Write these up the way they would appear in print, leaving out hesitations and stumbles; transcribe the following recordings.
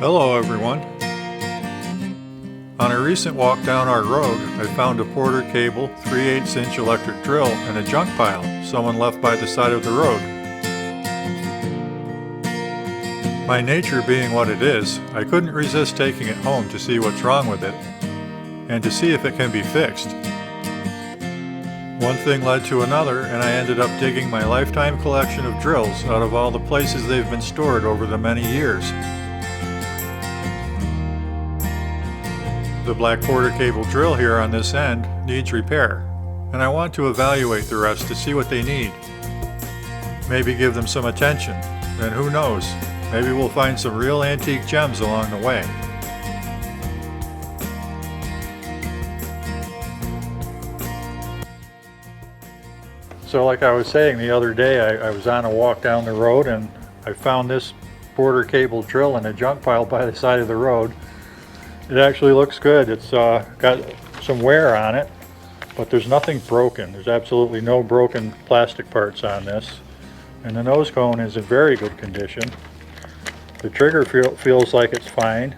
Hello everyone. On a recent walk down our road, I found a Porter cable, 3/8" electric drill, and a junk pile someone left by the side of the road. My nature being what it is, I couldn't resist taking it home to see what's wrong with it, and to see if it can be fixed. One thing led to another, and I ended up digging my lifetime collection of drills out of all the places they've been stored over the many years. The black Porter cable drill here on this end needs repair, and I want to evaluate the rest to see what they need. Maybe give them some attention, and who knows, maybe we'll find some real antique gems along the way. So like I was saying the other day, I was on a walk down the road and I found this Porter cable drill in a junk pile by the side of the road. It actually looks good. It's got some wear on it, but there's nothing broken. There's absolutely no broken plastic parts on this. And the nose cone is in very good condition. The trigger feels like it's fine.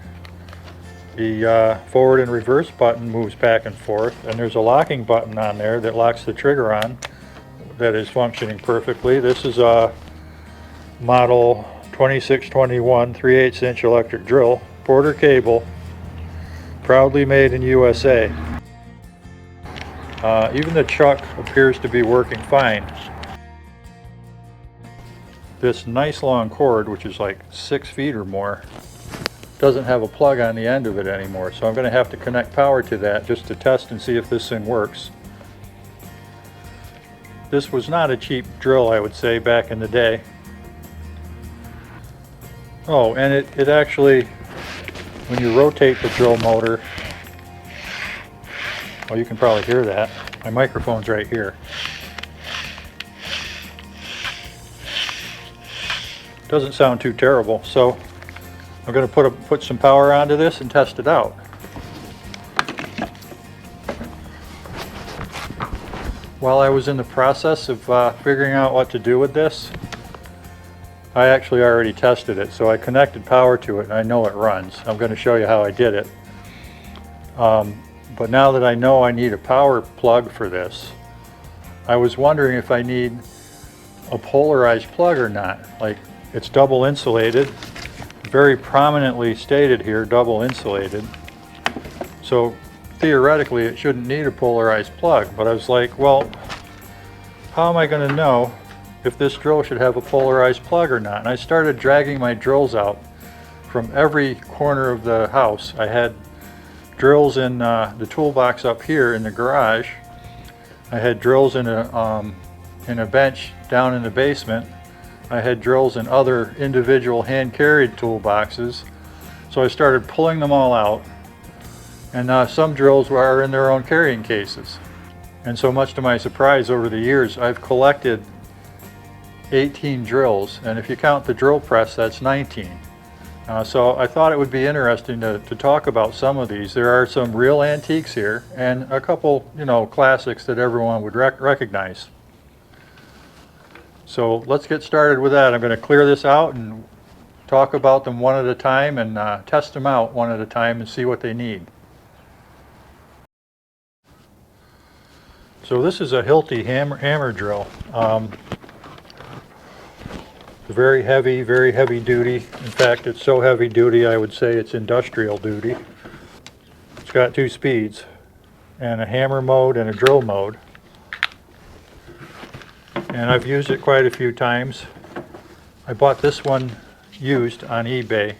The forward and reverse button moves back and forth, and there's a locking button on there that locks the trigger on that is functioning perfectly. This is a model 2621 3/8" electric drill, Porter cable, proudly made in USA. Even the chuck appears to be working fine. This nice long cord, which is like 6 feet or more, doesn't have a plug on the end of it anymore, so I'm going to have to connect power to that just to test and see if this thing works. This was not a cheap drill, I would say, back in the day. Oh, and it actually, when you rotate the drill motor, well, you can probably hear that. My microphone's right here. Doesn't sound too terrible, so I'm going to put some power onto this and test it out. While I was in the process of figuring out what to do with this, I actually already tested it, so I connected power to it and I know it runs. I'm going to show you how I did it. But now that I know I need a power plug for this, I was wondering if I need a polarized plug or not. Like, it's double insulated, very prominently stated here, double insulated. So theoretically it shouldn't need a polarized plug, but I was like, well, how am I going to know if this drill should have a polarized plug or not? And I started dragging my drills out from every corner of the house. I had drills in the toolbox up here in the garage. I had drills in a bench down in the basement. I had drills in other individual hand-carried toolboxes. So I started pulling them all out, and some drills were in their own carrying cases. And so much to my surprise, over the years I've collected 18 drills, and if you count the drill press, that's 19. So I thought it would be interesting to talk about some of these. There are some real antiques here, and a couple, classics that everyone would recognize. So let's get started with that. I'm going to clear this out and talk about them one at a time, and test them out one at a time and see what they need. So this is a Hilti hammer drill. Very heavy duty. In fact, it's so heavy duty I would say it's industrial duty. It's got 2 speeds, and a hammer mode and a drill mode. And I've used it quite a few times. I bought this one used on eBay.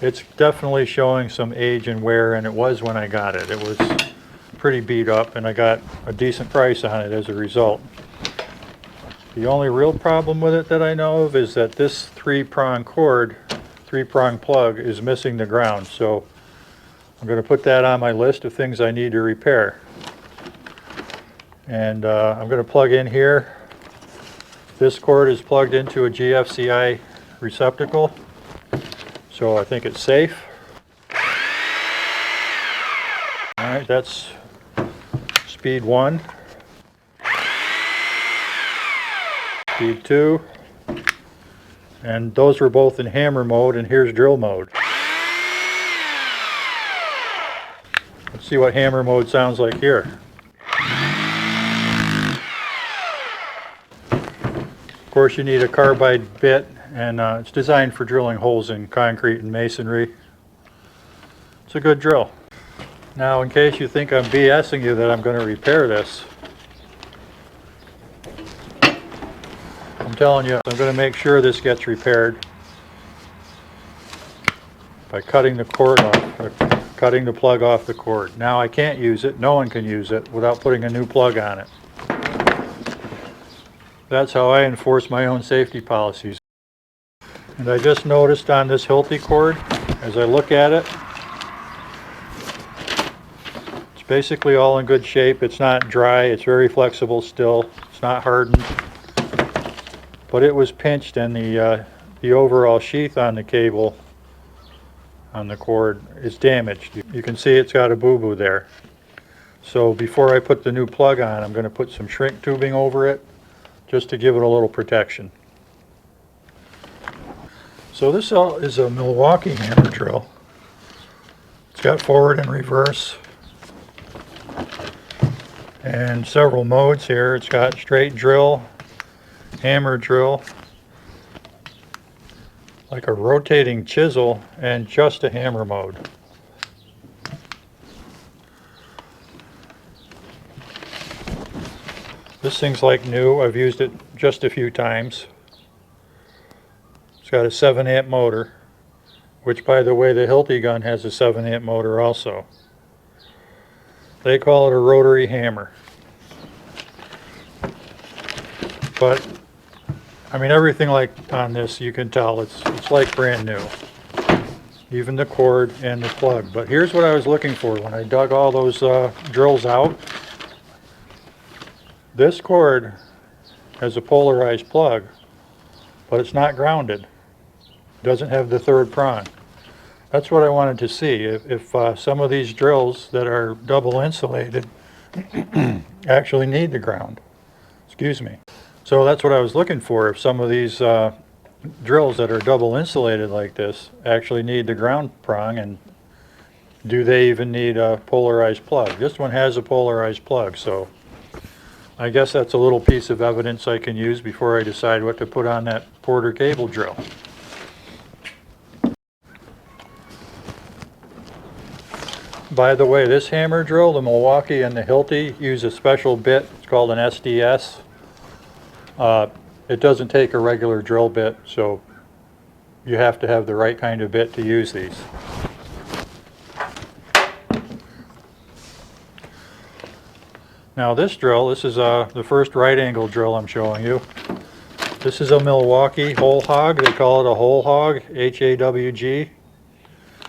It's definitely showing some age and wear, and it was when I got it. It was pretty beat up, and I got a decent price on it as a result. The only real problem with it that I know of is that this 3-prong cord, 3-prong plug, is missing the ground. So I'm going to put that on my list of things I need to repair. And I'm going to plug in here. This cord is plugged into a GFCI receptacle, so I think it's safe. Alright, that's speed 1. Speed 2. And those were both in hammer mode, and here's drill mode. Let's see what hammer mode sounds like here. Of course, you need a carbide bit, and it's designed for drilling holes in concrete and masonry. It's a good drill. Now, in case you think I'm BSing you that I'm going to repair this, I'm telling you, I'm going to make sure this gets repaired by cutting the cord off, or cutting the plug off the cord. Now I can't use it, no one can use it without putting a new plug on it. That's how I enforce my own safety policies. And I just noticed on this Hilti cord, as I look at it, it's basically all in good shape. It's not dry, it's very flexible still, it's not hardened. But it was pinched, and the overall sheath on the cable on the cord is damaged. You can see it's got a boo-boo there. So before I put the new plug on, I'm going to put some shrink tubing over it just to give it a little protection. So this is a Milwaukee hammer drill. It's got forward and reverse and several modes here. It's got straight drill, hammer drill, like a rotating chisel, and just a hammer mode. This thing's like new. I've used it just a few times. It's got a 7-amp motor, which, by the way, the Hilti gun has a 7-amp motor also. They call it a rotary hammer. But I mean, everything like on this, you can tell it's like brand new. Even the cord and the plug. But here's what I was looking for when I dug all those drills out. This cord has a polarized plug, but it's not grounded. It doesn't have the third prong. That's what I wanted to see. If some of these drills that are double insulated actually need the ground. Excuse me. So that's what I was looking for. If some of these drills that are double insulated like this actually need the ground prong, and do they even need a polarized plug? This one has a polarized plug, so I guess that's a little piece of evidence I can use before I decide what to put on that Porter cable drill. By the way, this hammer drill, the Milwaukee and the Hilti, use a special bit. It's called an SDS. It doesn't take a regular drill bit, so you have to have the right kind of bit to use these. Now this drill, this is the first right angle drill I'm showing you. This is a Milwaukee whole hog. They call it a whole hog, H-A-W-G.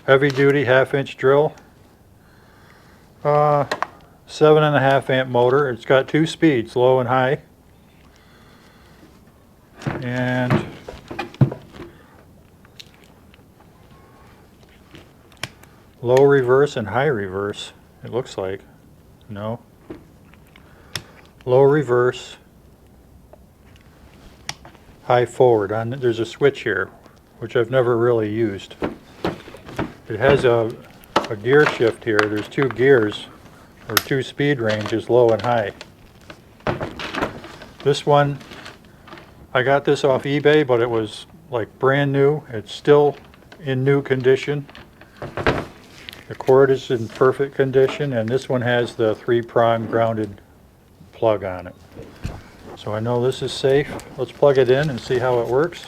Heavy duty 1/2-inch drill. 7.5 amp motor. It's got 2 speeds, low and high. And low reverse and high reverse, it looks like. No. Low reverse, high forward. There's a switch here, which I've never really used. It has a gear shift here. There's 2 gears, or 2 speed ranges, low and high. This one, I got this off eBay, but it was like brand new. It's still in new condition. The cord is in perfect condition, and this one has the 3-prong grounded plug on it. So I know this is safe. Let's plug it in and see how it works.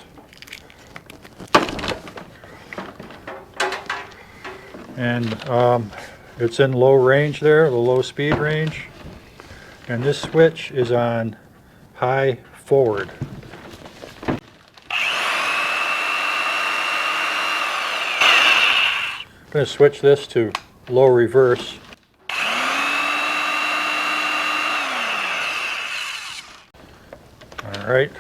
And it's in low range there, the low speed range. And this switch is on high forward. I'm going to switch this to low reverse. Alright,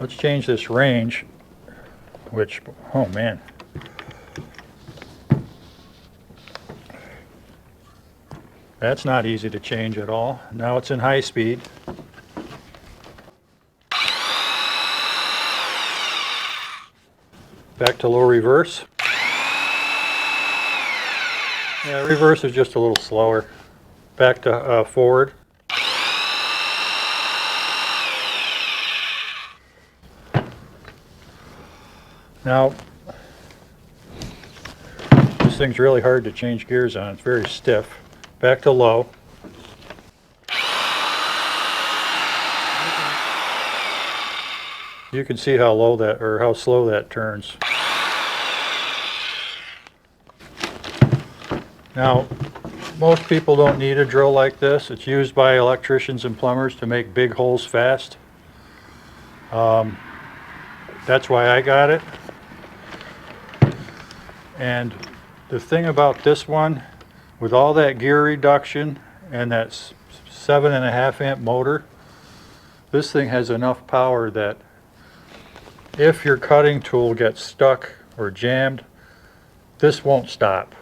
let's change this range, which, oh man. That's not easy to change at all. Now it's in high speed. Back to low reverse. Yeah, reverse is just a little slower. Back to forward. Now, this thing's really hard to change gears on. It's very stiff. Back to low. You can see how low that, or how slow that turns. Now, most people don't need a drill like this. It's used by electricians and plumbers to make big holes fast. That's why I got it. And the thing about this one, with all that gear reduction and that 7.5 amp motor, this thing has enough power that if your cutting tool gets stuck or jammed, this won't stop.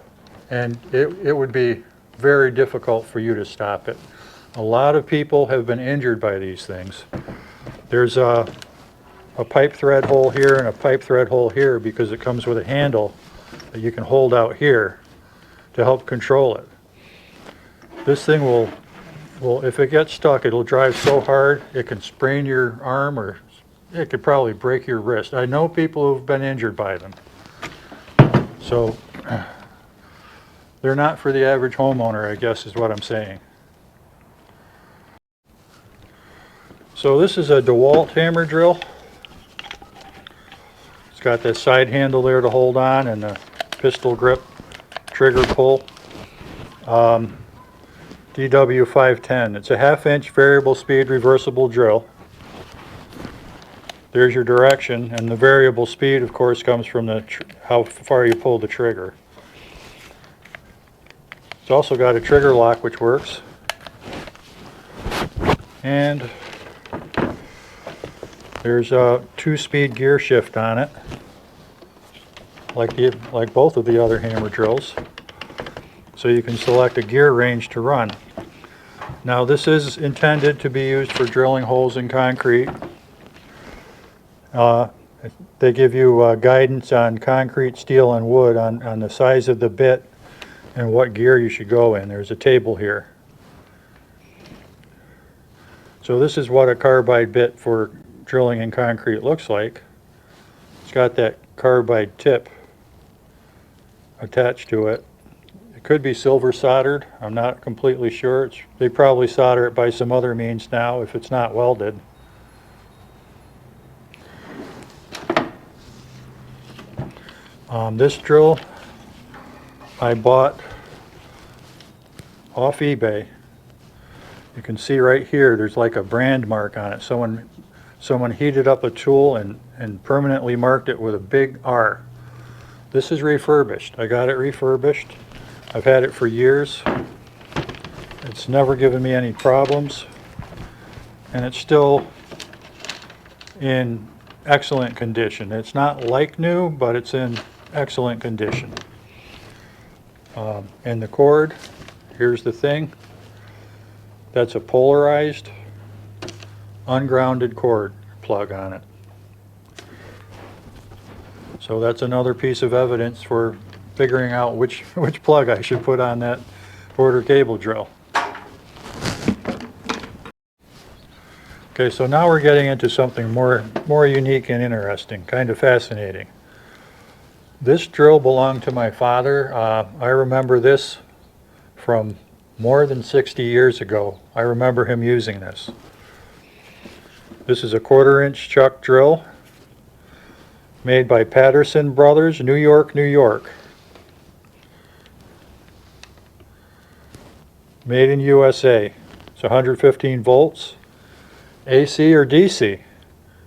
And it would be very difficult for you to stop it. A lot of people have been injured by these things. There's a pipe thread hole here and a pipe thread hole here because it comes with a handle that you can hold out here to help control it. This thing will, if it gets stuck, it'll drive so hard it can sprain your arm, or it could probably break your wrist. I know people who've been injured by them. So they're not for the average homeowner, I guess is what I'm saying. So this is a DeWalt hammer drill. It's got that side handle there to hold on and the pistol grip trigger pull. DW510. It's a 1/2 inch variable speed reversible drill. There's your direction, and the variable speed, of course, comes from the how far you pull the trigger. It's also got a trigger lock which works, and there's a 2-speed gear shift on it, like both of the other hammer drills, so you can select a gear range to run. Now this is intended to be used for drilling holes in concrete. They give you guidance on concrete, steel, and wood on the size of the bit and what gear you should go in. There's a table here. So this is what a carbide bit for drilling in concrete looks like. It's got that carbide tip attached to it. It could be silver soldered. I'm not completely sure. They probably solder it by some other means now if it's not welded. This drill I bought off eBay. You can see right here there's like a brand mark on it. Someone heated up a tool and permanently marked it with a big R. This is refurbished. I got it refurbished. I've had it for years. It's never given me any problems, and it's still in excellent condition. It's not like new, but it's in excellent condition. And the cord, here's the thing. That's a polarized, ungrounded cord plug on it. So that's another piece of evidence for figuring out which plug I should put on that border cable drill. Okay, so now we're getting into something more unique and interesting, kind of fascinating. This drill belonged to my father. I remember this from more than 60 years ago. I remember him using this. This is a 1/4 inch chuck drill made by Patterson Brothers, New York, New York. Made in USA. It's 115 volts, AC or DC,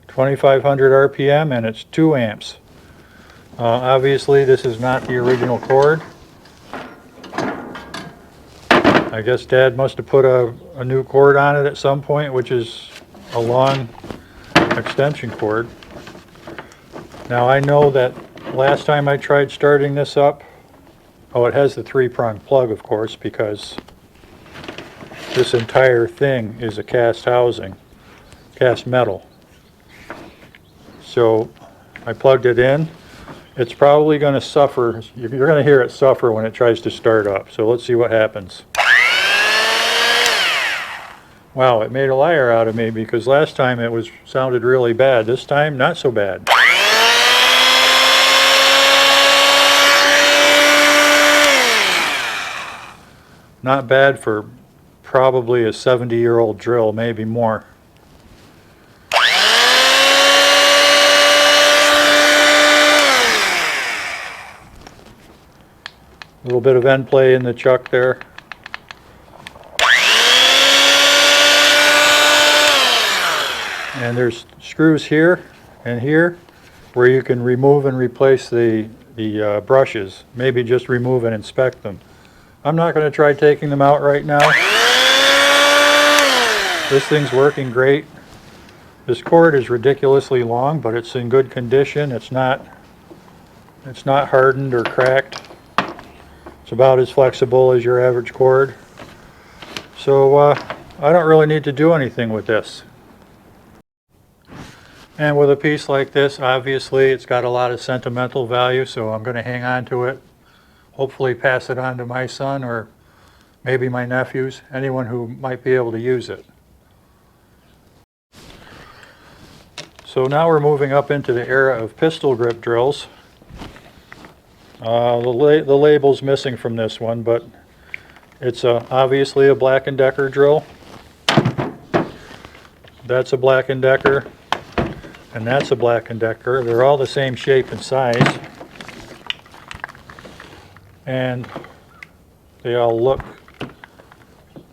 2500 RPM, and it's 2 amps. Obviously this is not the original cord. I guess Dad must have put a new cord on it at some point, which is a long extension cord. Now I know that last time I tried starting this up, it has the 3-prong plug, of course, because this entire thing is a cast housing, cast metal. So I plugged it in. It's probably going to suffer. You're going to hear it suffer when it tries to start up. So let's see what happens. Wow, it made a liar out of me because last time it sounded really bad. This time, not so bad. Not bad for probably a 70-year-old drill, maybe more. A little bit of end play in the chuck there. And there's screws here and here where you can remove and replace the brushes. Maybe just remove and inspect them. I'm not going to try taking them out right now. This thing's working great. This cord is ridiculously long, but it's in good condition. It's not hardened or cracked. It's about as flexible as your average cord. So I don't really need to do anything with this. And with a piece like this, obviously it's got a lot of sentimental value, so I'm going to hang on to it. Hopefully pass it on to my son or maybe my nephews, anyone who might be able to use it. So now we're moving up into the era of pistol grip drills. The label's missing from this one, but it's obviously a Black & Decker drill. That's a Black & Decker, and that's a Black & Decker. They're all the same shape and size, and they all look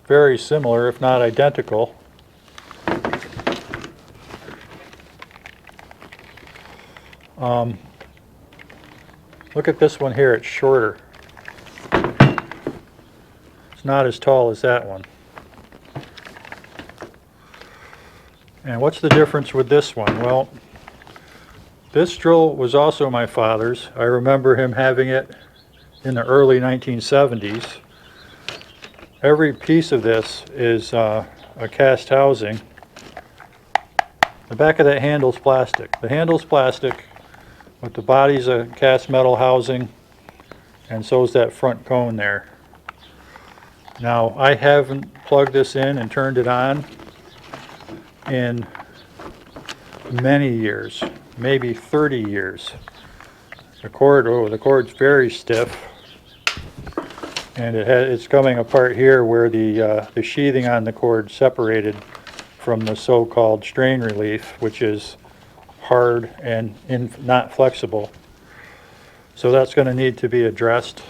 very similar, if not identical. Look at this one here, it's shorter. It's not as tall as that one. And what's the difference with this one? Well, this drill was also my father's. I remember him having it in the early 1970s. Every piece of this is a cast housing. The back of that handle's plastic. The handle's plastic, but the body's a cast metal housing, and so is that front cone there. Now, I haven't plugged this in and turned it on in many years, maybe 30 years. The cord's very stiff, and it's coming apart here where the sheathing on the cord separated from the so-called strain relief, which is hard and not flexible. So that's going to need to be addressed.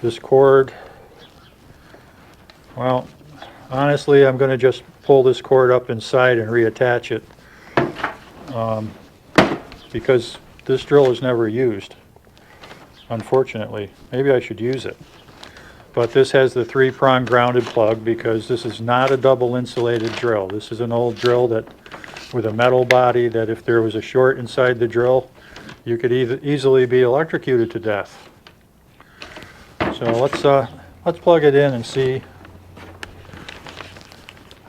This cord, well, honestly, I'm going to just pull this cord up inside and reattach it because this drill is never used, unfortunately. Maybe I should use it. But this has the 3-prong grounded plug because this is not a double insulated drill. This is an old drill with a metal body that if there was a short inside the drill, you could easily be electrocuted to death. So let's plug it in and see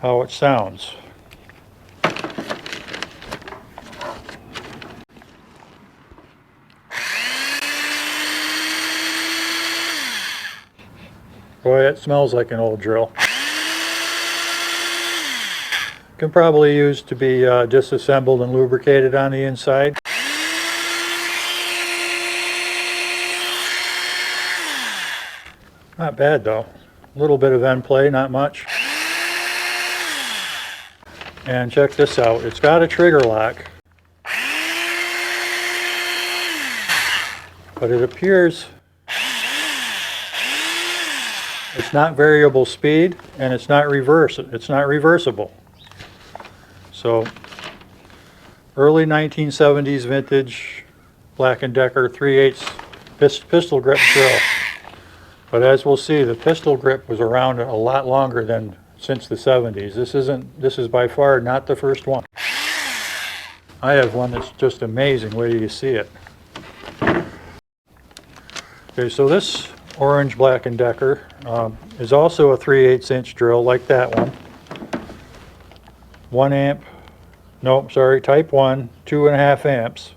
how it sounds. Boy, it smells like an old drill. Can probably use to be disassembled and lubricated on the inside. Not bad though. A little bit of end play, not much. And check this out. It's got a trigger lock, but it appears it's not variable speed and it's not reversible. So early 1970s vintage Black & Decker 3/8 pistol grip drill. But as we'll see, the pistol grip was around a lot longer than since the 70s. This is by far not the first one. I have one that's just amazing. Wait till you see it. Okay, so this orange Black & Decker is also a 3/8 inch drill like that one. 1 amp, nope, sorry, type 1, 2.5 amps.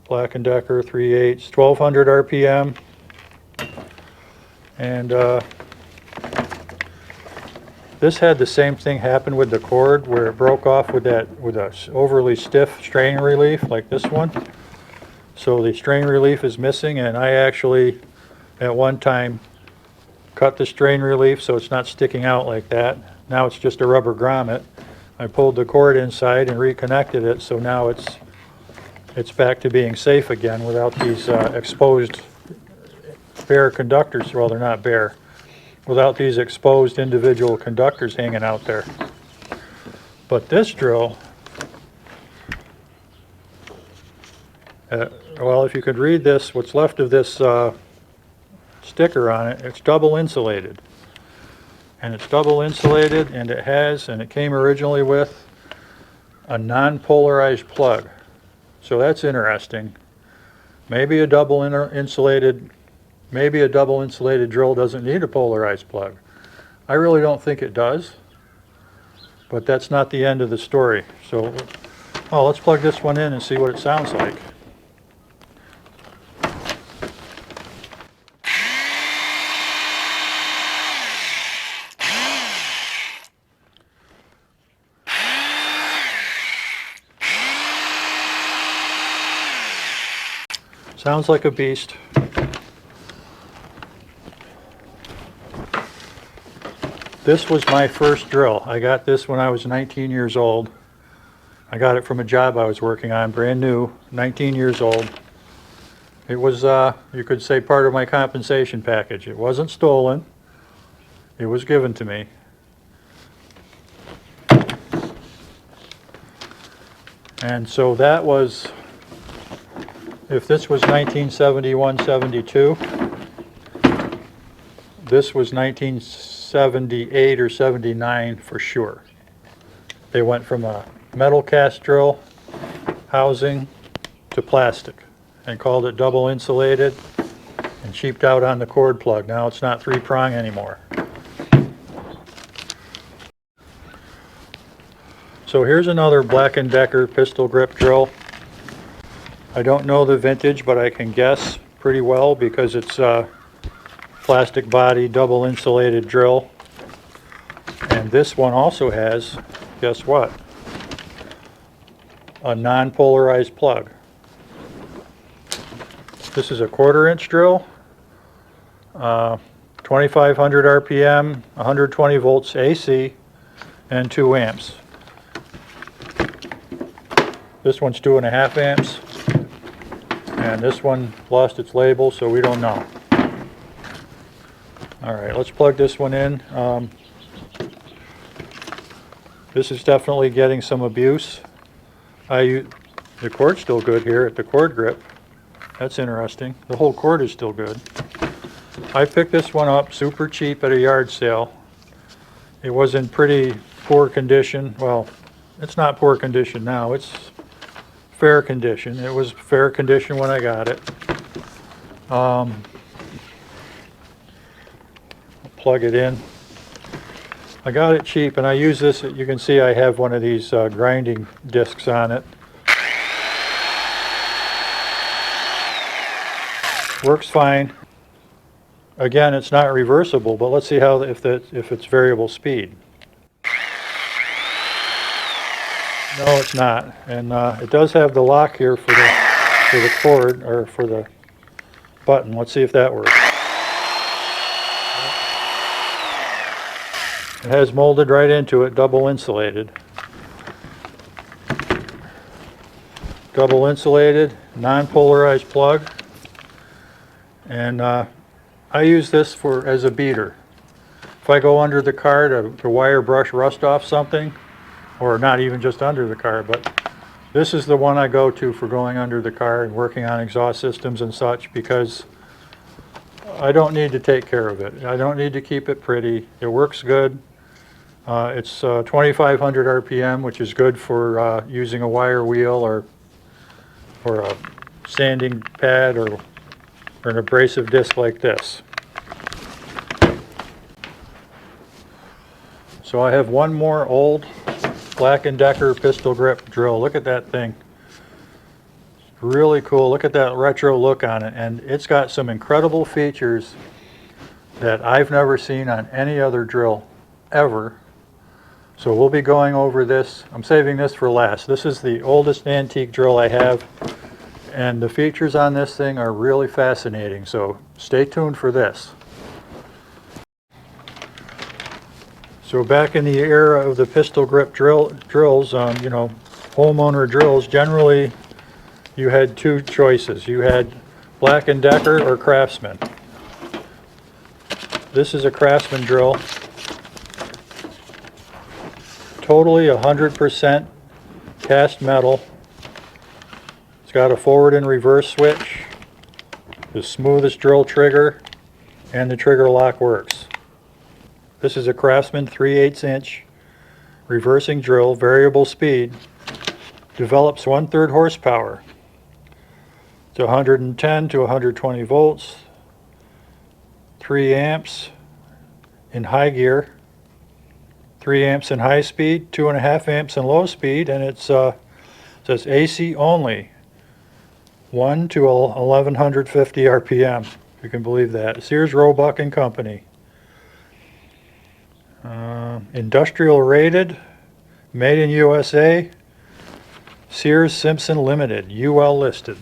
Black & Decker 3/8, 1200 RPM. And this had the same thing happen with the cord where it broke off with a overly stiff strain relief like this one. So the strain relief is missing, and I actually at one time cut the strain relief so it's not sticking out like that. Now it's just a rubber grommet. I pulled the cord inside and reconnected it, so now it's back to being safe again without these exposed bare conductors. Well, they're not bare. Without these exposed individual conductors hanging out there. But this drill, well, if you could read this, what's left of this sticker on it, it's double insulated. And it's double insulated, and it came originally with a non-polarized plug. So that's interesting. Maybe a double insulated drill doesn't need a polarized plug. I really don't think it does, but that's not the end of the story. So, let's plug this one in and see what it sounds like. Sounds like a beast. This was my first drill. I got this when I was 19 years old. I got it from a job I was working on, brand new, 19 years old. It was, you could say, part of my compensation package. It wasn't stolen. It was given to me. And so that was, if this was 1971-72, this was 1978 or 79 for sure. They went from a metal cast drill housing to plastic and called it double insulated and cheaped out on the cord plug. Now it's not 3-prong anymore. So here's another Black & Decker pistol grip drill. I don't know the vintage, but I can guess pretty well because it's a plastic body, double insulated drill. And this one also has, guess what? A non-polarized plug. This is a 1/4-inch drill, 2500 RPM, 120 volts AC, and 2 amps. This one's 2.5 amps. And this one lost its label, so we don't know. Alright, let's plug this one in. This is definitely getting some abuse. The cord's still good here at the cord grip. That's interesting. The whole cord is still good. I picked this one up super cheap at a yard sale. It was in pretty poor condition. Well, it's not poor condition now. It's fair condition. It was fair condition when I got it. I'll plug it in. I got it cheap, and I use this. You can see I have one of these grinding discs on it. Works fine. Again, it's not reversible, but let's see how if it's variable speed. No, it's not, and it does have the lock here for the cord, or for the button. Let's see if that works. It has molded right into it, double insulated. Double insulated, non-polarized plug, and I use this as a beater. If I go under the car to wire brush rust off something, or not even just under the car, but this is the one I go to for going under the car and working on exhaust systems and such, because I don't need to take care of it. I don't need to keep it pretty. It works good. It's 2500 RPM, which is good for using a wire wheel or a sanding pad or an abrasive disc like this. So I have one more old Black & Decker pistol grip drill. Look at that thing. Really cool. Look at that retro look on it, and it's got some incredible features that I've never seen on any other drill ever. So we'll be going over this. I'm saving this for last. This is the oldest antique drill I have, and the features on this thing are really fascinating, so stay tuned for this. So back in the era of the pistol grip drills, you know, homeowner drills, generally you had two choices. You had Black & Decker or Craftsman. This is a Craftsman drill. Totally 100% cast metal. It's got a forward and reverse switch, the smoothest drill trigger, and the trigger lock works. This is a Craftsman 3/8 inch reversing drill, variable speed, develops 1/3 horsepower. It's 110 to 120 volts, 3 amps in high gear, 3 amps in high speed, 2.5 amps in low speed, and it says AC only, 1 to 1150 RPM. You can believe that. Sears, Roebuck and Company. Industrial rated, made in USA, Sears Simpson Limited, UL listed.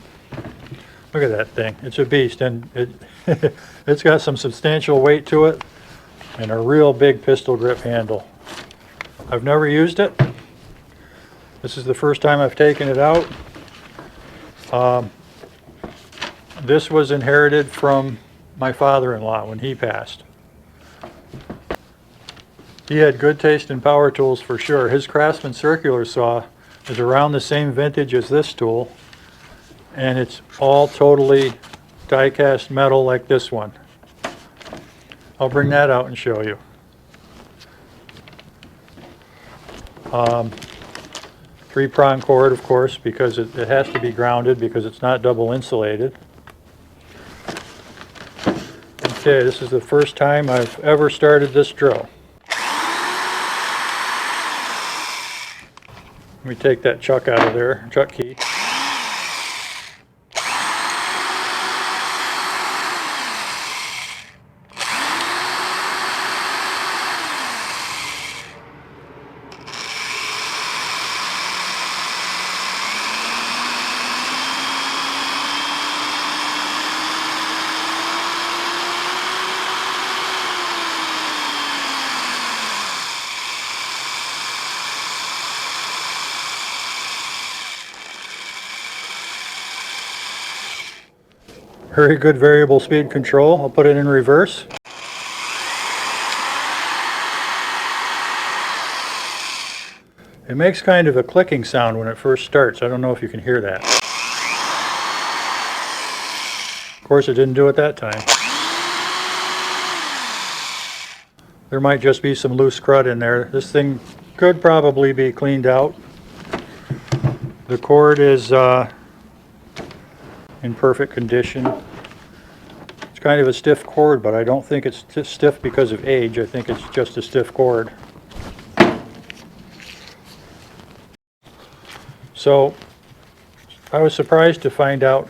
Look at that thing. It's a beast, and it's got some substantial weight to it and a real big pistol grip handle. I've never used it. This is the first time I've taken it out. This was inherited from my father-in-law when he passed. He had good taste in power tools for sure. His Craftsman circular saw is around the same vintage as this tool, and it's all totally die-cast metal like this one. I'll bring that out and show you. 3-prong cord, of course, because it has to be grounded because it's not double insulated. Okay, this is the first time I've ever started this drill. Let me take that chuck out of there, chuck key. Very good variable speed control. I'll put it in reverse. It makes kind of a clicking sound when it first starts. I don't know if you can hear that. Of course, it didn't do it that time. There might just be some loose crud in there. This thing could probably be cleaned out. The cord is in perfect condition. It's kind of a stiff cord, but I don't think it's stiff because of age. I think it's just a stiff cord. So I was surprised to find out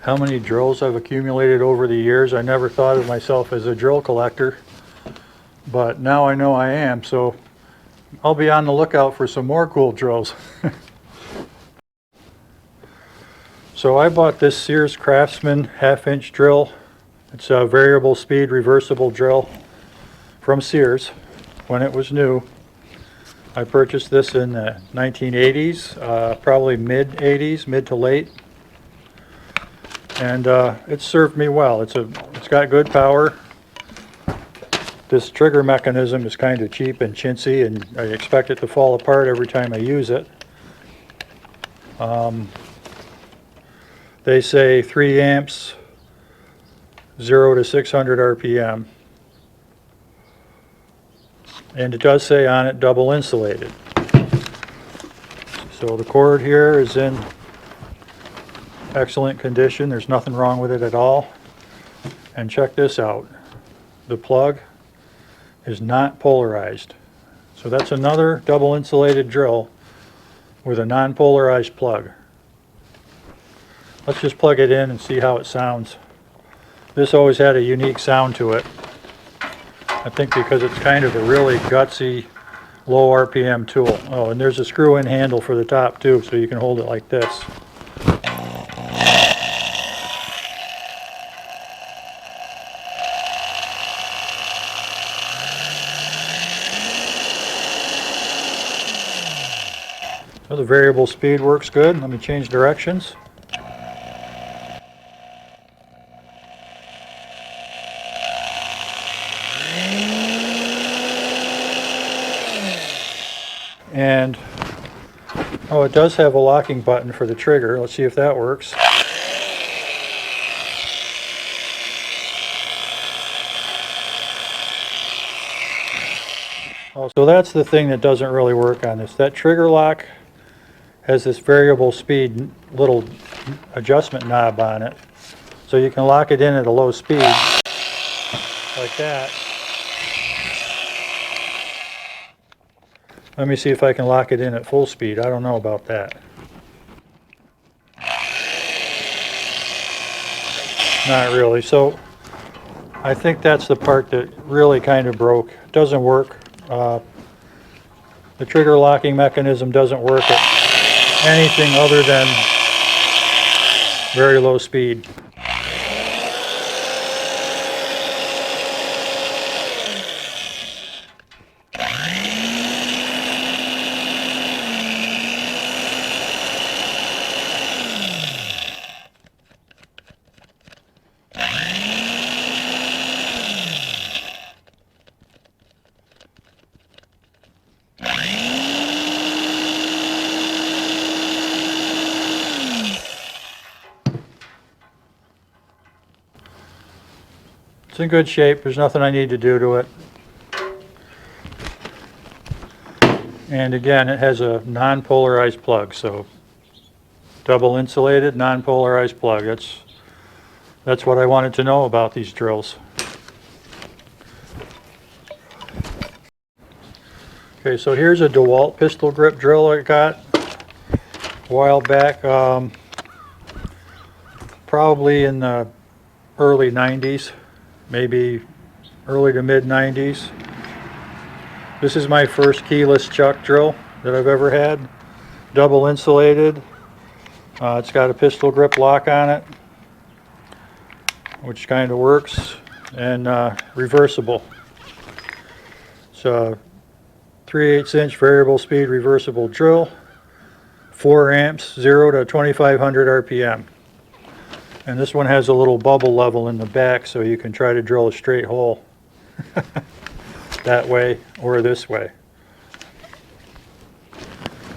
how many drills I've accumulated over the years. I never thought of myself as a drill collector, but now I know I am, so I'll be on the lookout for some more cool drills. So I bought this Sears Craftsman 1/2 inch drill. It's a variable speed reversible drill from Sears when it was new. I purchased this in the 1980s, probably mid-80s, mid to late. And it's served me well. It's got good power. This trigger mechanism is kind of cheap and chintzy, and I expect it to fall apart every time I use it. They say 3 amps, 0 to 600 RPM. And it does say on it double insulated. So the cord here is in excellent condition. There's nothing wrong with it at all. And check this out. The plug is not polarized. So that's another double insulated drill with a non-polarized plug. let's just plug it in and see how it sounds. This always had a unique sound to it. I think because it's kind of a really gutsy, low RPM tool. Oh, and there's a screw-in handle for the top too, so you can hold it like this. So the variable speed works good. Let me change directions. And, oh, it does have a locking button for the trigger. Let's see if that works. Oh, so that's the thing that doesn't really work on this. That trigger lock has this variable speed little adjustment knob on it. So you can lock it in at a low speed, like that. Let me see if I can lock it in at full speed. I don't know about that. Not really. So I think that's the part that really kind of broke. It doesn't work. The trigger locking mechanism doesn't work at anything other than very low speed. It's in good shape. There's nothing I need to do to it. And again, it has a non-polarized plug, so double insulated, non-polarized plug. That's what I wanted to know about these drills. Okay, so here's a DeWalt pistol grip drill I got a while back, probably in the early 90s. Maybe early to mid 90s. This is my first keyless chuck drill that I've ever had. Double insulated. It's got a pistol grip lock on it, which kind of works, and reversible. It's a 3/8 inch variable speed reversible drill, 4 amps, 0 to 2500 RPM. And this one has a little bubble level in the back, so you can try to drill a straight hole that way or this way.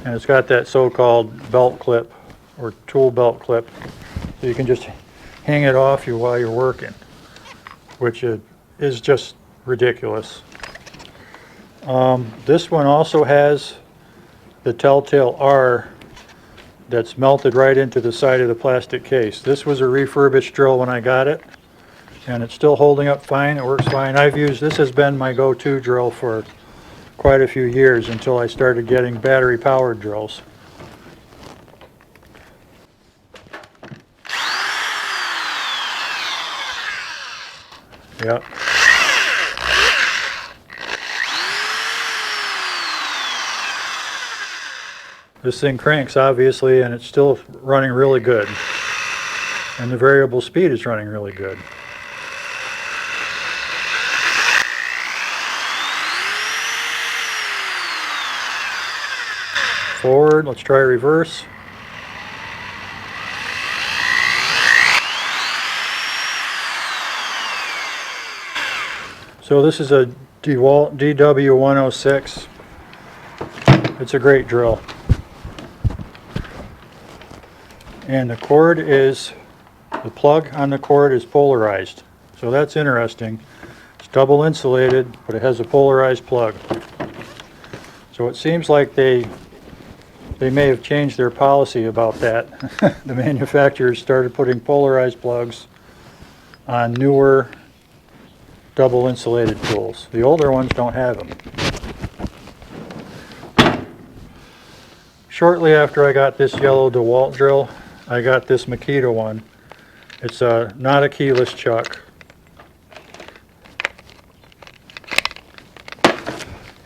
And it's got that so-called belt clip or tool belt clip, so you can just hang it off you while you're working, which is just ridiculous. This one also has the telltale R that's melted right into the side of the plastic case. This was a refurbished drill when I got it, and it's still holding up fine. It works fine. This has been my go-to drill for quite a few years until I started getting battery powered drills. Yep. This thing cranks, obviously, and it's still running really good. And the variable speed is running really good. Forward, let's try reverse. So this is a DeWalt DW106. It's a great drill. And the cord the plug on the cord is polarized. So that's interesting. It's double insulated, but it has a polarized plug. So it seems like they may have changed their policy about that. The manufacturers started putting polarized plugs on newer double insulated tools. The older ones don't have them. Shortly after I got this yellow DeWalt drill, I got this Makita one. It's not a keyless chuck.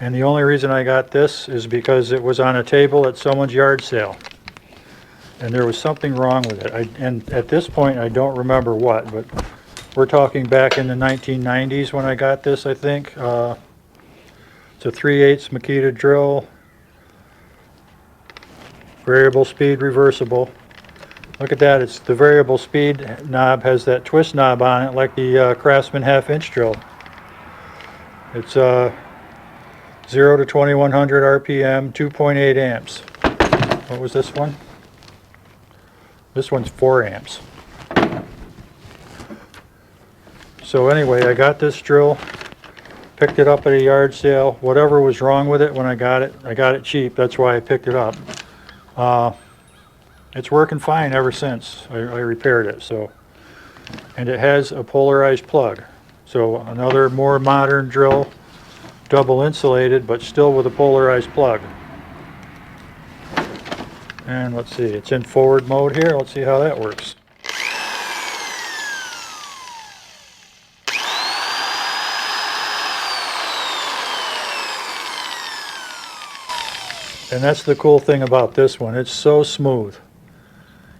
And the only reason I got this is because it was on a table at someone's yard sale. And there was something wrong with it. And at this point, I don't remember what, but we're talking back in the 1990s when I got this, I think. It's a 3/8 Makita drill, variable speed, reversible. Look at that, it's the variable speed knob has that twist knob on it like the CRAFTSMAN half-inch drill. It's 0 to 2100 RPM, 2.8 amps. What was this one? This one's 4 amps. So anyway, I got this drill, picked it up at a yard sale. Whatever was wrong with it when I got it cheap. That's why I picked it up. It's working fine ever since I repaired it. So, and it has a polarized plug. So another more modern drill, double insulated, but still with a polarized plug. And let's see, it's in forward mode here. Let's see how that works. And that's the cool thing about this one. It's so smooth.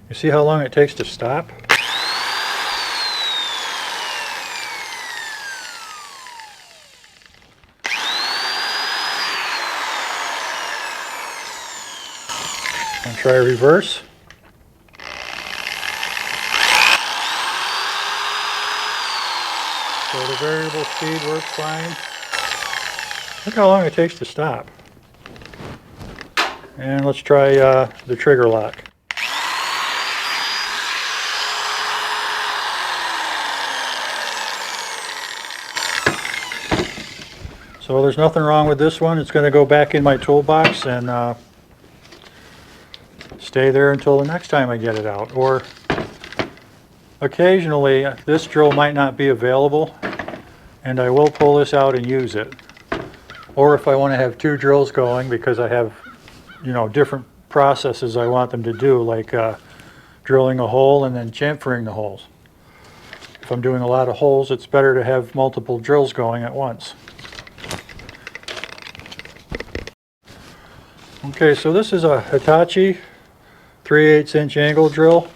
You see how long it takes to stop? I'll try reverse. So the variable speed works fine. Look how long it takes to stop. And let's try the trigger lock. So there's nothing wrong with this one. It's going to go back in my toolbox and stay there until the next time I get it out. Or occasionally this drill might not be available and I will pull this out and use it. Or if I want to have two drills going because I have, you know, different processes I want them to do, like drilling a hole and then chamfering the holes. If I'm doing a lot of holes, it's better to have multiple drills going at once. Okay, so this is a Hitachi 3/8 inch angle drill.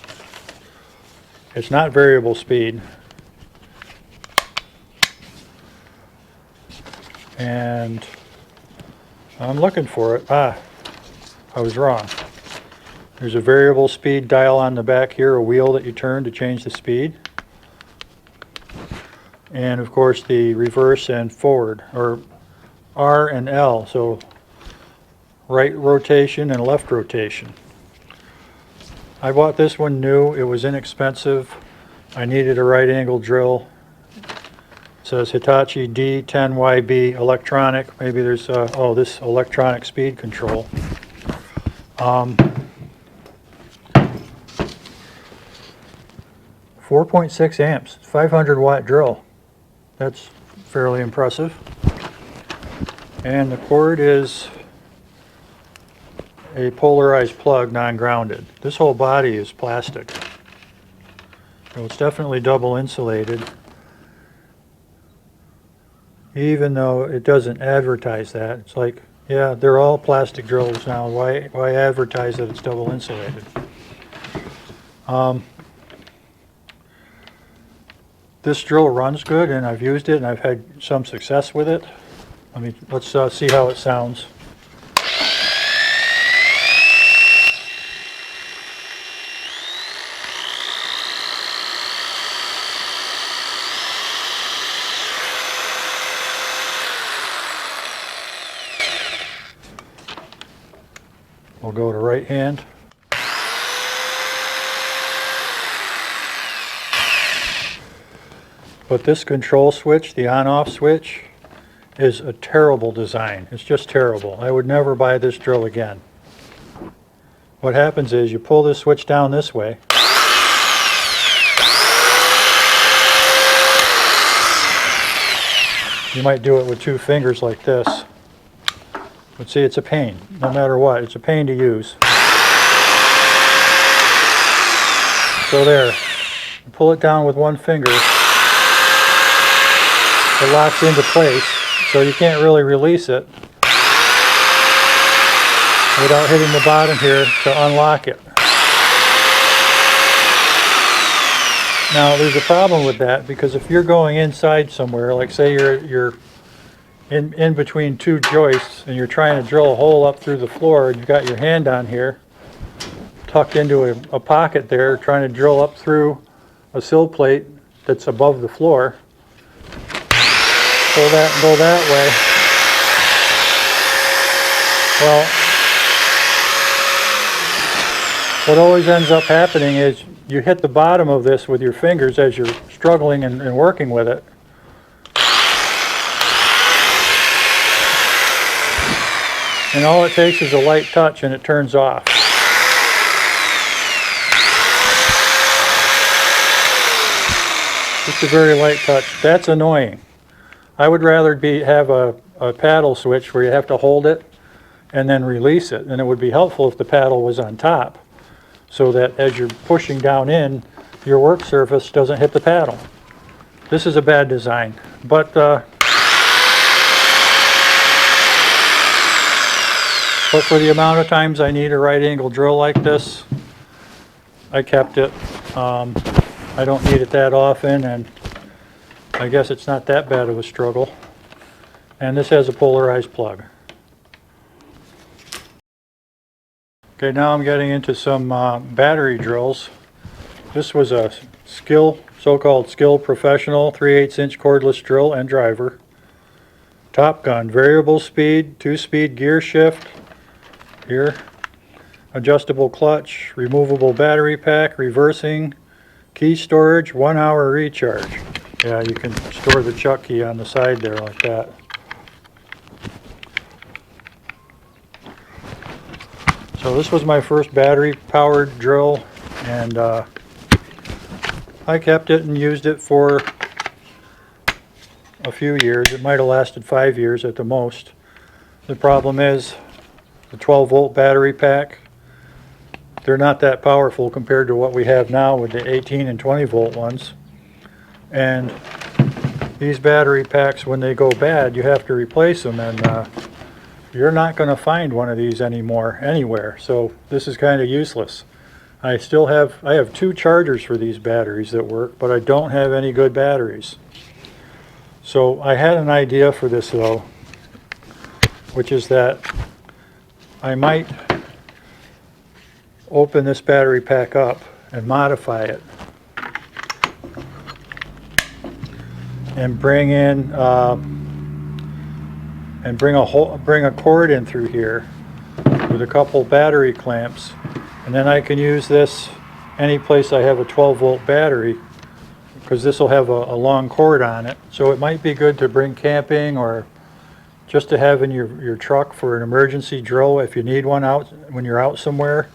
It's not variable speed. And I'm looking for it. I was wrong. There's a variable speed dial on the back here, a wheel that you turn to change the speed. And of course the reverse and forward, or R and L, so right rotation and left rotation. I bought this one new. It was inexpensive. I needed a right angle drill. It says Hitachi D10YB electronic. Maybe there's, oh, this electronic speed control. 4.6 amps, 500 watt drill. That's fairly impressive. And the cord is a polarized plug, non-grounded. This whole body is plastic. So it's definitely double insulated, even though it doesn't advertise that. It's like, yeah, they're all plastic drills now. Why advertise that it's double insulated? This drill runs good, and I've used it, and I've had some success with it. Let's see how it sounds. We'll go to right hand. But this control switch, the on-off switch, is a terrible design. It's just terrible. I would never buy this drill again. What happens is you pull this switch down this way. You might do it with two fingers like this. But see, it's a pain. No matter what, it's a pain to use. So there, you pull it down with one finger, it locks into place, so you can't really release it without hitting the bottom here to unlock it. Now there's a problem with that, because if you're going inside somewhere, like say you're in between two joists and you're trying to drill a hole up through the floor, and you've got your hand on here tucked into a pocket there, trying to drill up through a sill plate that's above the floor, pull that and go that way. Well, what always ends up happening is you hit the bottom of this with your fingers as you're struggling and working with it. And all it takes is a light touch and it turns off. Just a very light touch. That's annoying. I would rather have a paddle switch where you have to hold it and then release it. And it would be helpful if the paddle was on top, so that as you're pushing down in, your work surface doesn't hit the paddle. This is a bad design, but for the amount of times I need a right angle drill like this, I kept it. I don't need it that often, and I guess it's not that bad of a struggle. And this has a polarized plug. Okay, now I'm getting into some battery drills. This was a so-called Skill Professional 3/8" cordless drill and driver. Top Gun, variable speed, 2-speed gear shift here, adjustable clutch, removable battery pack, reversing, key storage, 1-hour recharge. Yeah, you can store the chuck key on the side there like that. So this was my first battery powered drill, and I kept it and used it for a few years. It might have lasted 5 years at the most. The problem is the 12-volt battery pack, they're not that powerful compared to what we have now with the 18 and 20-volt ones. And these battery packs, when they go bad, you have to replace them, and you're not going to find one of these anymore anywhere, so this is kind of useless. I have 2 chargers for these batteries that work, but I don't have any good batteries. So I had an idea for this though, which is that I might open this battery pack up and modify it and bring in and bring a cord in through here with a couple battery clamps, and then I can use this any place I have a 12-volt battery, because this will have a long cord on it. So it might be good to bring camping, or just to have in your truck for an emergency drill if you need one out when you're out somewhere.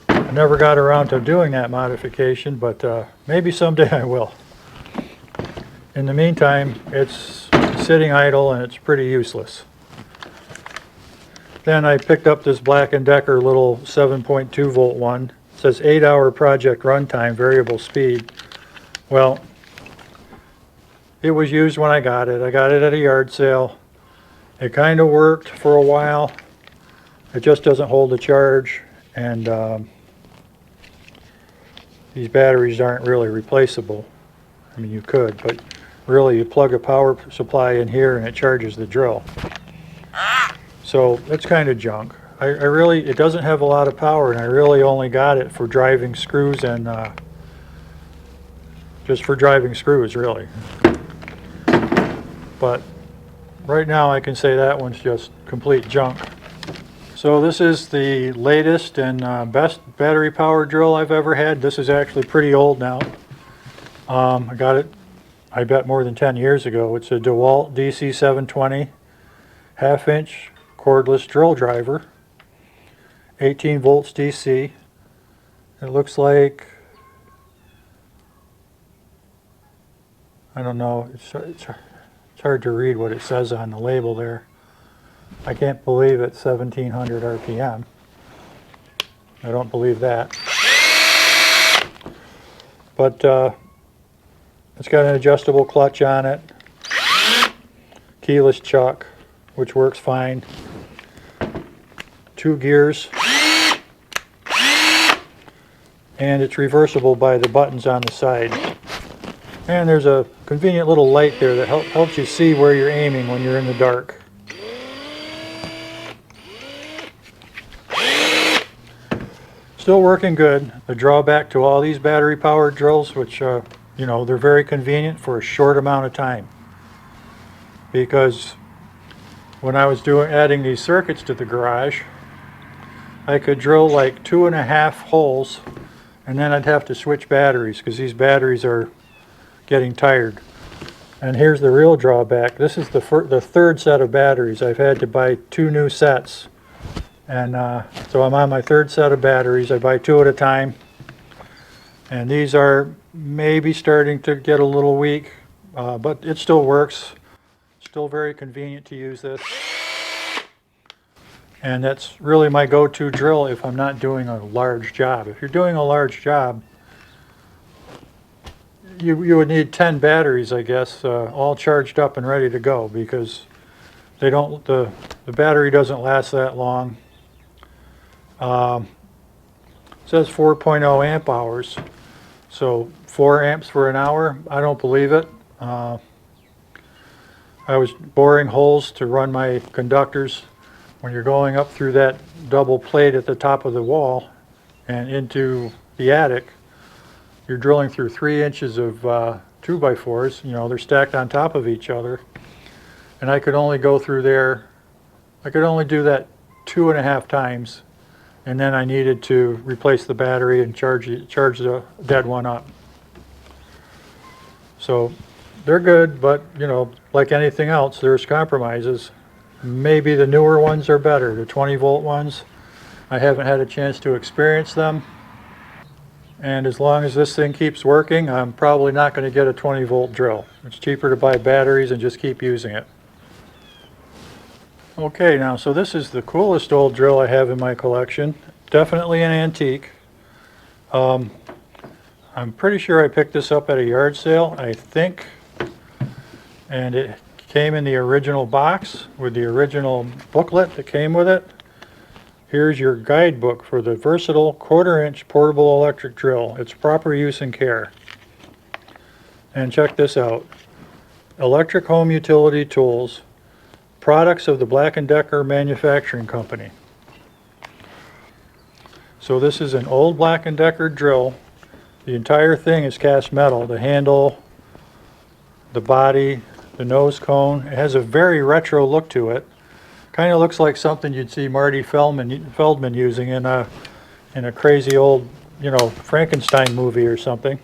I never got around to doing that modification, but maybe someday I will. In the meantime, it's sitting idle and it's pretty useless. Then I picked up this Black & Decker little 7.2 volt one. It says 8-hour project runtime, variable speed. Well, it was used when I got it. I got it at a yard sale. It kind of worked for a while. It just doesn't hold a charge, and these batteries aren't really replaceable. I mean, you could, but really you plug a power supply in here and it charges the drill. So it's kind of junk. It doesn't have a lot of power, and I really only got it for driving screws and just for driving screws really. But right now I can say that one's just complete junk. So this is the latest and best battery power drill I've ever had. This is actually pretty old now. I got it, I bet, more than 10 years ago. It's a DeWalt DC720 half-inch cordless drill driver, 18 volts DC. It looks like, I don't know, it's hard to read what it says on the label there. I can't believe it's 1700 RPM. I don't believe that. but it's got an adjustable clutch on it, keyless chuck, which works fine, 2 gears, and it's reversible by the buttons on the side. And there's a convenient little light there that helps you see where you're aiming when you're in the dark. Still working good. The drawback to all these battery powered drills, which you know, they're very convenient for a short amount of time, because when I was adding these circuits to the garage, I could drill like 2.5 holes, and then I'd have to switch batteries because these batteries are getting tired. And here's the real drawback. This is the third set of batteries. I've had to buy 2 new sets, and so I'm on my 3rd set of batteries. I buy 2 at a time, and these are maybe starting to get a little weak, but it still works. Still very convenient to use this, and that's really my go-to drill if I'm not doing a large job. If you're doing a large job, you would need 10 batteries, I guess, all charged up and ready to go, because they don't, the battery doesn't last that long. It says 4.0 amp hours, so 4 amps for an hour. I don't believe it. I was boring holes to run my conductors. When you're going up through that double plate at the top of the wall and into the attic, you're drilling through 3 inches of 2x4s. You know, they're stacked on top of each other, and I could only go through there, I could only do that 2.5 times, and then I needed to replace the battery and charge the dead one up. So they're good, but you know, like anything else, there's compromises. Maybe the newer ones are better, the 20-volt ones. I haven't had a chance to experience them. And as long as this thing keeps working, I'm probably not going to get a 20-volt drill. It's cheaper to buy batteries and just keep using it. Okay, now, so this is the coolest old drill I have in my collection. Definitely an antique. I'm pretty sure I picked this up at a yard sale, I think. And it came in the original box with the original booklet that came with it. Here's your guidebook for the versatile 1/4-inch portable electric drill. Its proper use and care. And check this out. Electric home utility tools, products of the Black & Decker Manufacturing Company. So this is an old Black & Decker drill. The entire thing is cast metal. The handle, the body, the nose cone. It has a very retro look to it. Kind of looks like something you'd see Marty Feldman using in a crazy old, you know, Frankenstein movie or something.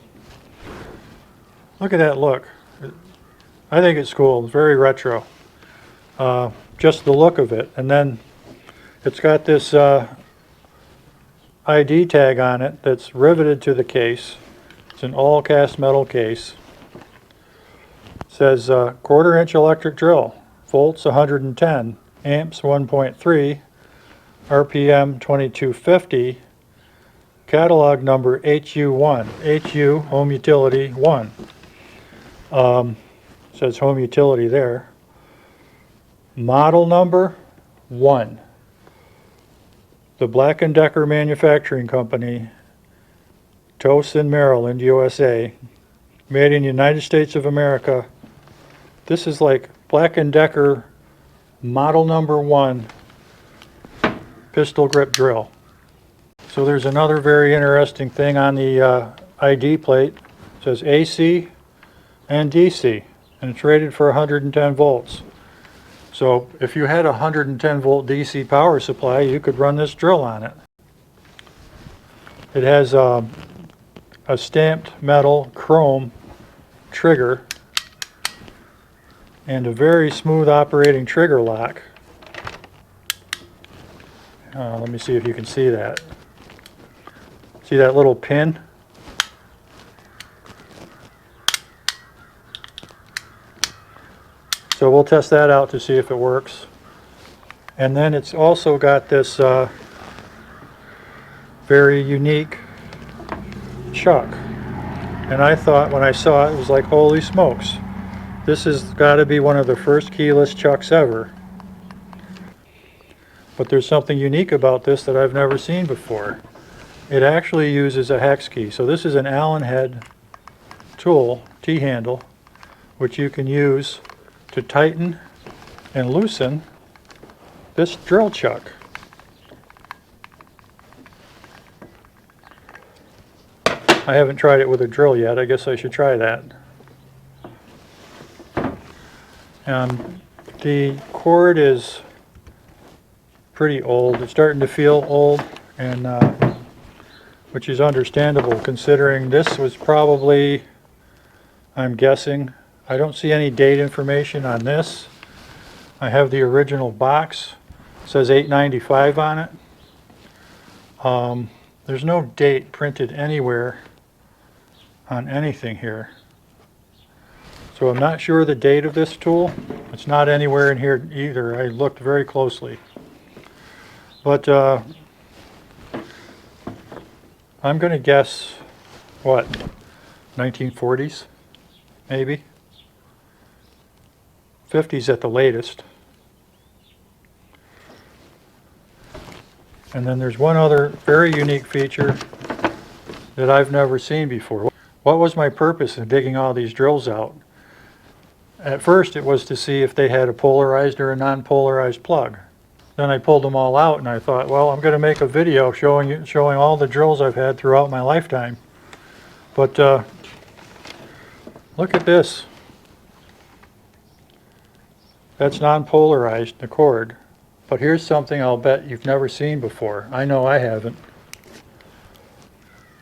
Look at that look. I think it's cool. It's very retro. Just the look of it. And then it's got this ID tag on it that's riveted to the case. It's an all cast metal case. It says 1/4-inch electric drill, volts 110. Amps 1.3, RPM 2250, catalog number HU1, HU Home Utility 1. Says Home Utility there. Model number 1. The Black & Decker Manufacturing Company, Towson, Maryland, USA. Made in the United States of America. This is like Black & Decker model number 1 pistol grip drill. So there's another very interesting thing on the ID plate. It says AC and DC, and it's rated for 110 volts. So if you had a 110 volt DC power supply, you could run this drill on it. It has a stamped metal chrome trigger and a very smooth operating trigger lock. Let me see if you can see that. See that little pin? So we'll test that out to see if it works. And then it's also got this very unique chuck. And I thought when I saw it, it was like, holy smokes. This has got to be one of the first keyless chucks ever. But there's something unique about this that I've never seen before. It actually uses a hex key. So this is an Allen head tool, T-handle, which you can use to tighten and loosen this drill chuck. I haven't tried it with a drill yet. I guess I should try that. The cord is pretty old. It's starting to feel old, and which is understandable considering this was probably, I'm guessing, I don't see any date information on this. I have the original box. It says $8.95 on it. There's no date printed anywhere on anything here. So I'm not sure the date of this tool. It's not anywhere in here either. I looked very closely. But I'm going to guess, what, 1940s, maybe? 50s at the latest. And then there's one other very unique feature that I've never seen before. What was my purpose in digging all these drills out? At first it was to see if they had a polarized or a non-polarized plug. Then I pulled them all out and I thought, well, I'm going to make a video showing all the drills I've had throughout my lifetime. But look at this. That's non-polarized, the cord. But here's something I'll bet you've never seen before. I know I haven't.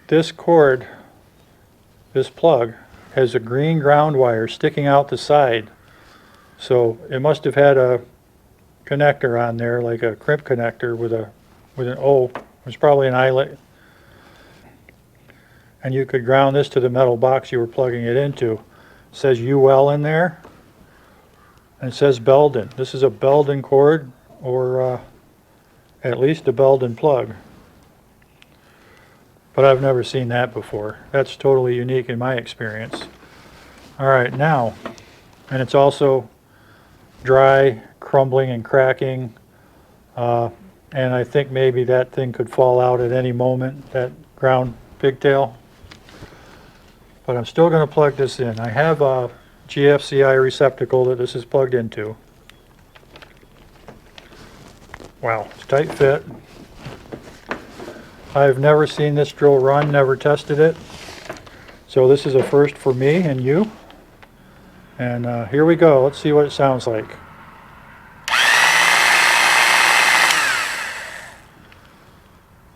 This cord, this plug, has a green ground wire sticking out the side. So it must have had a connector on there, like a crimp connector with an O. It was probably an eyelet. And you could ground this to the metal box you were plugging it into. It says UL in there. And it says Belden. This is a Belden cord, or at least a Belden plug. But I've never seen that before. That's totally unique in my experience. All right, now, and it's also dry, crumbling and cracking, and I think maybe that thing could fall out at any moment, that ground pigtail. But I'm still going to plug this in. I have a GFCI receptacle that this is plugged into. Wow, it's tight fit. I've never seen this drill run, never tested it. So this is a first for me and you. And here we go. Let's see what it sounds like.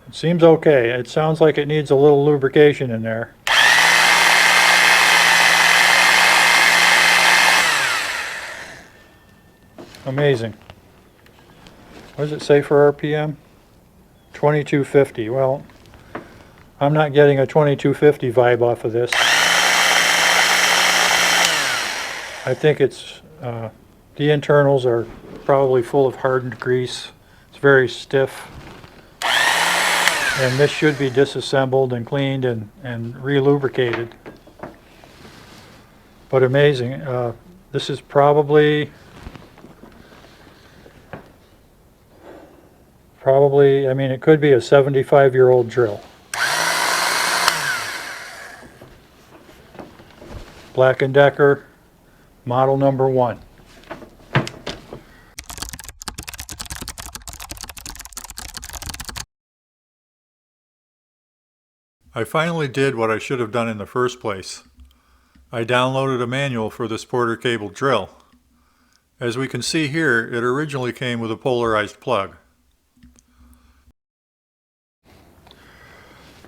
It seems okay. It sounds like it needs a little lubrication in there. Amazing. What does it say for RPM? 2250. Well, I'm not getting a 2250 vibe off of this. I think it's, the internals are probably full of hardened grease. It's very stiff. And this should be disassembled and cleaned and re-lubricated. But amazing. This is probably, I mean, it could be a 75-year-old drill. Black & Decker, model number 1. I finally did what I should have done in the first place. I downloaded a manual for this Porter cable drill. As we can see here, it originally came with a polarized plug.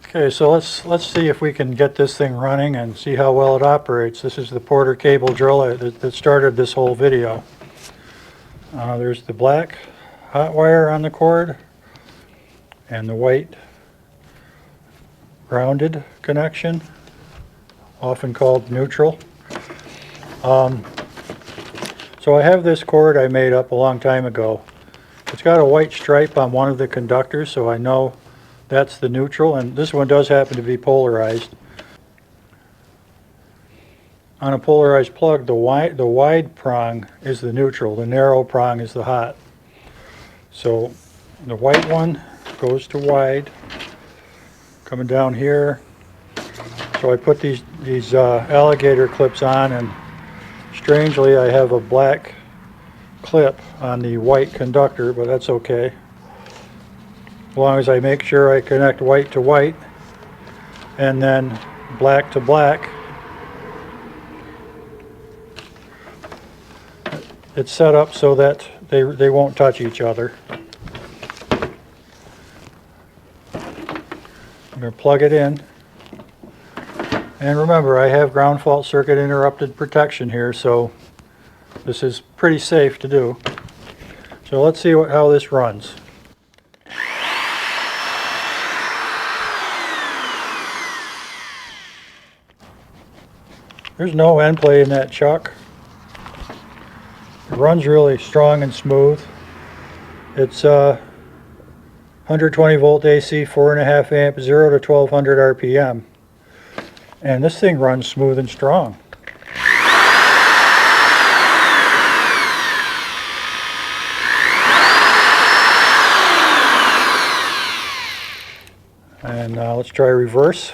Okay, so let's see if we can get this thing running and see how well it operates. This is the Porter cable drill that started this whole video. There's the black hot wire on the cord and the white grounded connection, often called neutral. So I have this cord I made up a long time ago. It's got a white stripe on one of the conductors, so I know that's the neutral, and this one does happen to be polarized. on a polarized plug, the wide prong is the neutral, the narrow prong is the hot. So the white one goes to wide, coming down here. So I put these alligator clips on, and strangely I have a black clip on the white conductor, but that's okay. As long as I make sure I connect white to white and then black to black, it's set up so that they won't touch each other. I'm going to plug it in. And remember, I have ground fault circuit interrupted protection here, so this is pretty safe to do. So let's see how this runs. There's no end play in that chuck. It runs really strong and smooth. It's 120 volt AC, 4.5 amp, 0 to 1200 RPM. And this thing runs smooth and strong. And let's try reverse.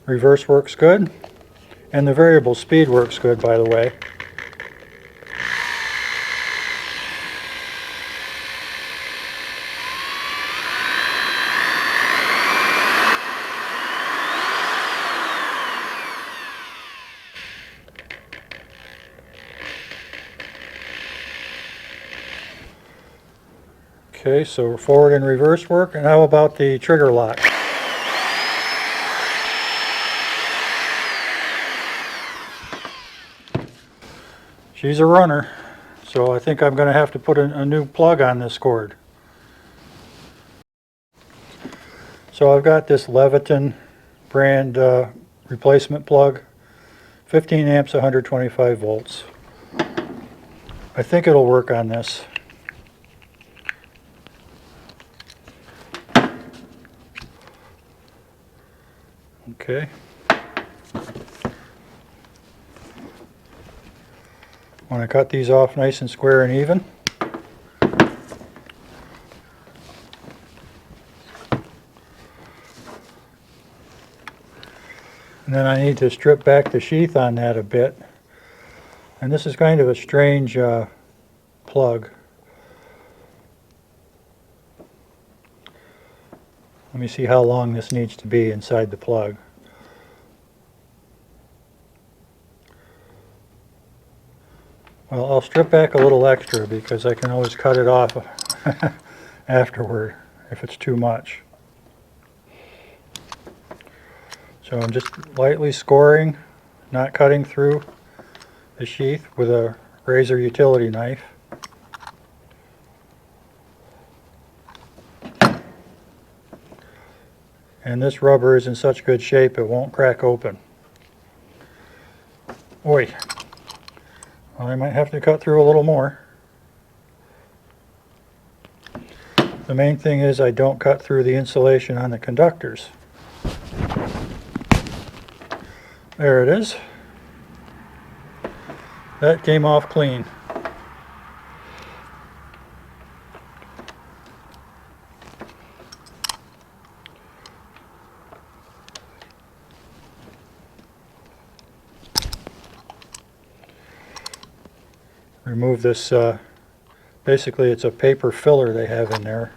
Reverse works good, and the variable speed works good, by the way. Okay, so forward and reverse work, and how about the trigger lock? She's a runner, so I think I'm going to have to put a new plug on this cord. So I've got this Leviton brand replacement plug, 15 amps, 125 volts. I think it'll work on this. Okay. Want to cut these off nice and square and even. And then I need to strip back the sheath on that a bit. And this is kind of a strange plug. Let me see how long this needs to be inside the plug. Well, I'll strip back a little extra because I can always cut it off afterward if it's too much. So I'm just lightly scoring, not cutting through the sheath with a razor utility knife. And this rubber is in such good shape it won't crack open. Oi. Well, I might have to cut through a little more. The main thing is I don't cut through the insulation on the conductors. There it is. That came off clean. Remove this, basically it's a paper filler they have in there.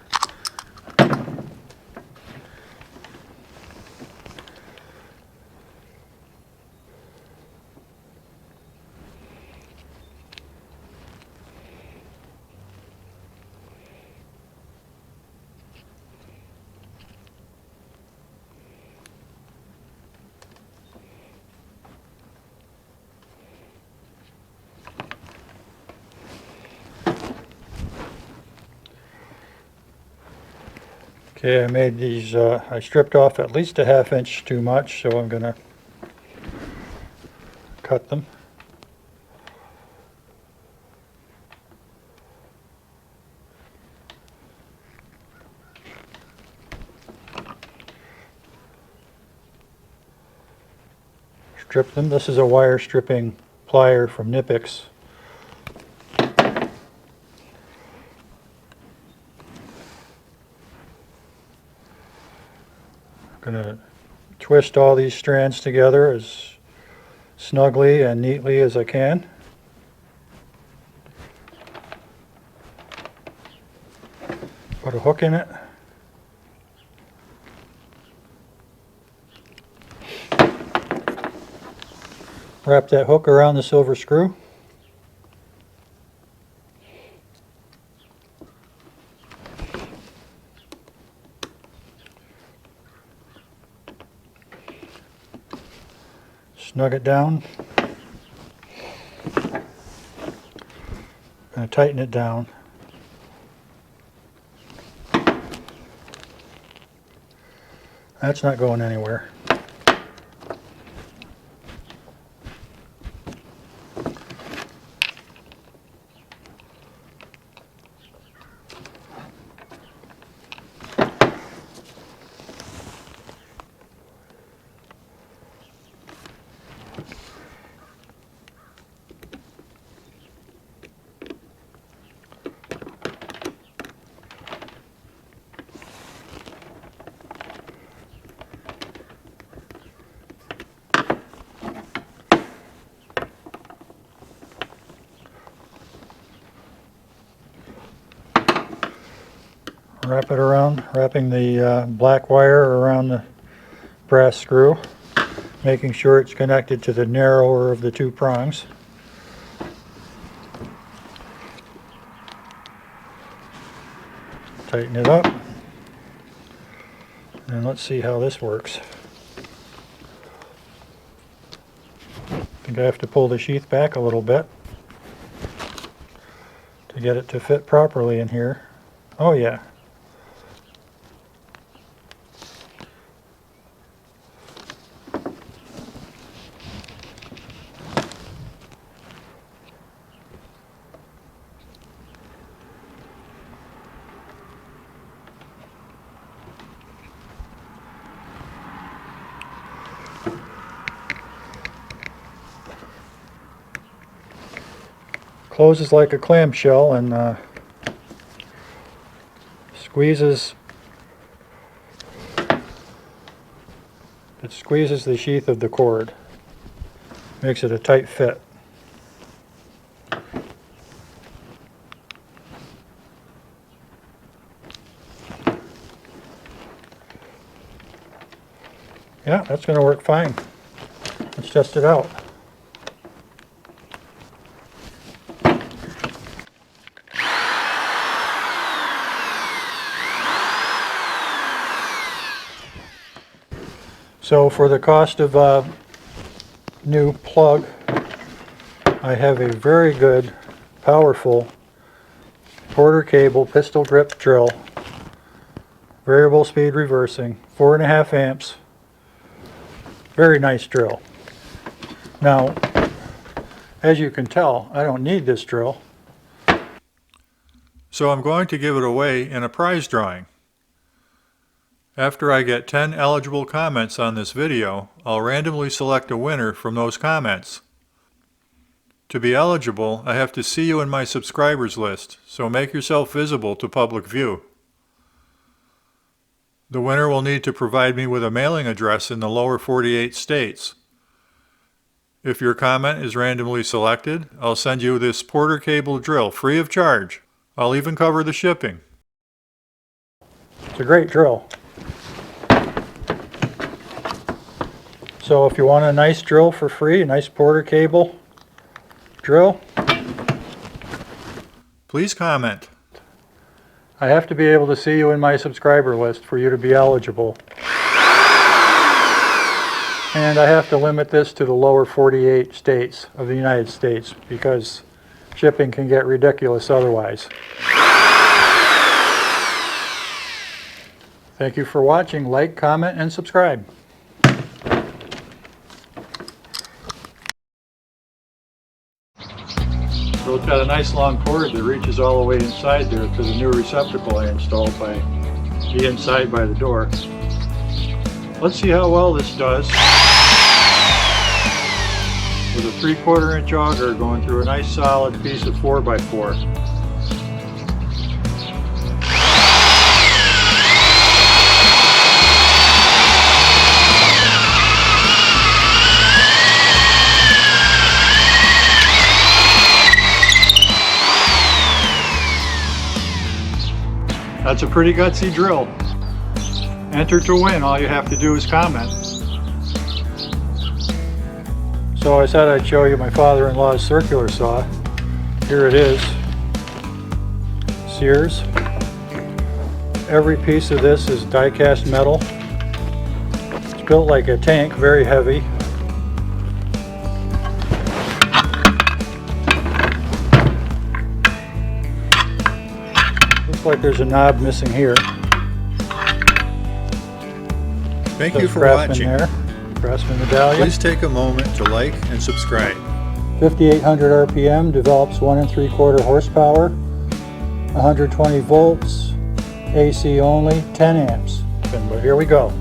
Okay, I made these, I stripped off at least a ½ inch too much, so I'm going to cut them. strip them. This is a wire stripping plier from Knipex. I'm going to twist all these strands together as snugly and neatly as I can. Put a hook in it. Wrap that hook around the silver screw. Snug it down. Going to tighten it down. That's not going anywhere. Wrap it around, wrapping the black wire around the brass screw, making sure it's connected to the narrower of the two prongs. Tighten it up, and let's see how this works. I think I have to pull the sheath back a little bit to get it to fit properly in here. Oh yeah. Closes like a clamshell and squeezes. It squeezes the sheath of the cord, makes it a tight fit. Yeah, that's going to work fine. Let's test it out. So for the cost of a new plug, I have a very good, powerful Porter cable pistol grip drill, variable speed reversing, 4.5 amps, very nice drill. Now, as you can tell, I don't need this drill, so I'm going to give it away in a prize drawing. After I get 10 eligible comments on this video, I'll randomly select a winner from those comments. To be eligible, I have to see you in my subscribers list, so make yourself visible to public view. The winner will need to provide me with a mailing address in the lower 48 states. If your comment is randomly selected, I'll send you this Porter cable drill free of charge. I'll even cover the shipping. It's a great drill. So if you want a nice drill for free, a nice Porter cable drill, please comment. I have to be able to see you in my subscriber list for you to be eligible. And I have to limit this to the lower 48 states of the United States because shipping can get ridiculous otherwise. Thank you for watching. Like, comment, and subscribe. So it's got a nice long cord that reaches all the way inside there to the new receptacle I installed by the inside by the door. Let's see how well this does. with a 3/4 inch auger going through a nice solid piece of 4x4. That's a pretty gutsy drill. Enter to win. All you have to do is comment. So I said I'd show you my father-in-law's circular saw. Here it is. Sears. Every piece of this is die-cast metal. It's built like a tank, very heavy. Looks like there's a knob missing here. Thank you for CRAFTSMAN watching. There. CRAFTSMAN medallion. Please take a moment to like and subscribe. 5,800 RPM, develops 1 3/4 horsepower, 120 volts, AC only, 10 amps. And here we go.